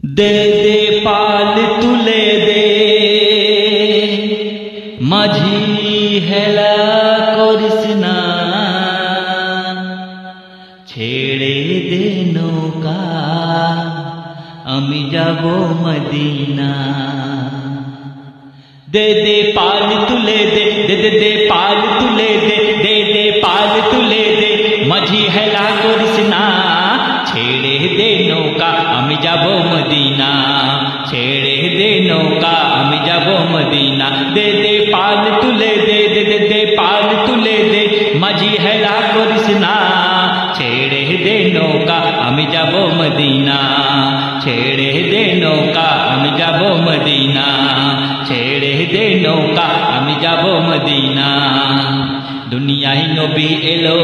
দে দে পাল তুলে দে মাঝি হেলা করিস না, ছেড়ে দে নৌকা আমি যাব মদিনা। দে দে পাল তুলে দে, দে দে দে পাল তুলে দে, দে দে পাল তুলে দে মাঝি হেলা করিস না, ছেড়ে দে নৌকা আমি যাব মদিনা, ছেড়ে দে নৌকা আমি যাব মদিনা। দে দে পাল তুলে দে, দে দে দে পাল তুলে দে মাঝি হেলা করিস না, ছেড়ে দে নৌকা আমি যাব মদিনা, ছেড়ে দে নৌকা আমি যাব মদিনা, ছেড়ে দে নৌকা আমি যাব মদিনা। দুনিয়ায় নবী এলো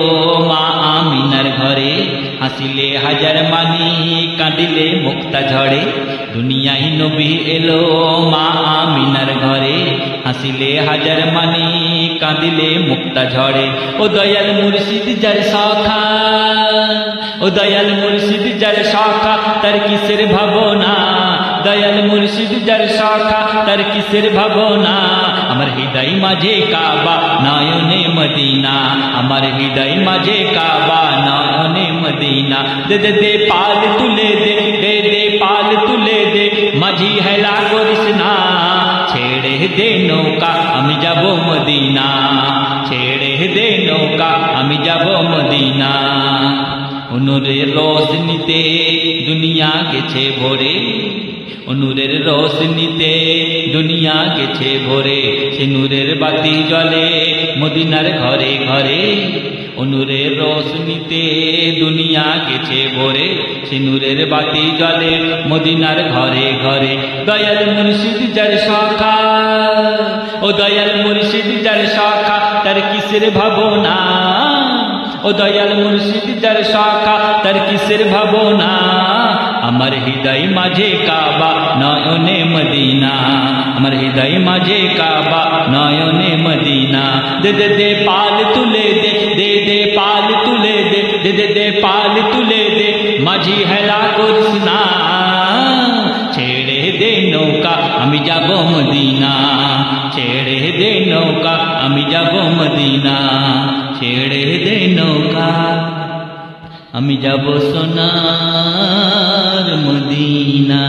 মা আমিনার ঘরে, হাসিলে হাজার মানি কাঁদিলে মুক্তা ঝরে। দুনিয়ায় নবী এলো মা আমিনার ঘরে, হাসিলে হাজার মানি কাঁদিলে মুক্তা ঝরে। ও দয়াল মুর্শিদ যার শাখা, ও দয়াল মুর্শিদ যার শাখা তার কিসের ভাবনা, দয়াল মুর্শিদ যার শাখা তার কিসের ভাবনা। আমার হৃদয় মাঝে কাবা নয়নে মদিনা, আমার হৃদয় মাঝে কাবা নয়নে মদিনা। দে দে দে পাল তুলে দে, দে দে পাল তুলে দে মাঝি হেলা করিস না, ছেড়ে দে নৌকা আমি যাব মদিনা, ছেড়ে দে নৌকা আমি যাব মদিনা। নূরের রোশনীতে দুনিয়া গেছে ভরে, নূরের রোশনীতে দুনিয়া গেছে ভরে, সে নূরের বাতি জ্বলে মদিনার ঘরে ঘরে। নূরের রোশনীতে দুনিয়া গেছে ভরে, সে নূরের বাতি জ্বলে মদিনার ঘরে ঘরে। দয়াল মুর্শিদ যার শাখা, ও দয়াল মুর্শিদ যার শাখা তার কিসের ভাবনা, ও দয়াল মুর্শিদ যার শাখা তার কিসের ভাবনা। আমার হৃদয় মাঝে কাবা নয়নে মদিনা, আমার হৃদয় মাঝে কাবা নয়নে মদিনা। দে দে দে পাল তুলে দে, দে দে পাল তুলে দে, দে দে দে পাল তুলে দে মাঝি হেলা করিস না, ছেড়ে দে নৌকা আমি যাব মদিনা, ছেড়ে দে নৌকা আমি যাব মদিনা, ছেড়ে দে নৌকা আমি যাব সোনার মদিনা।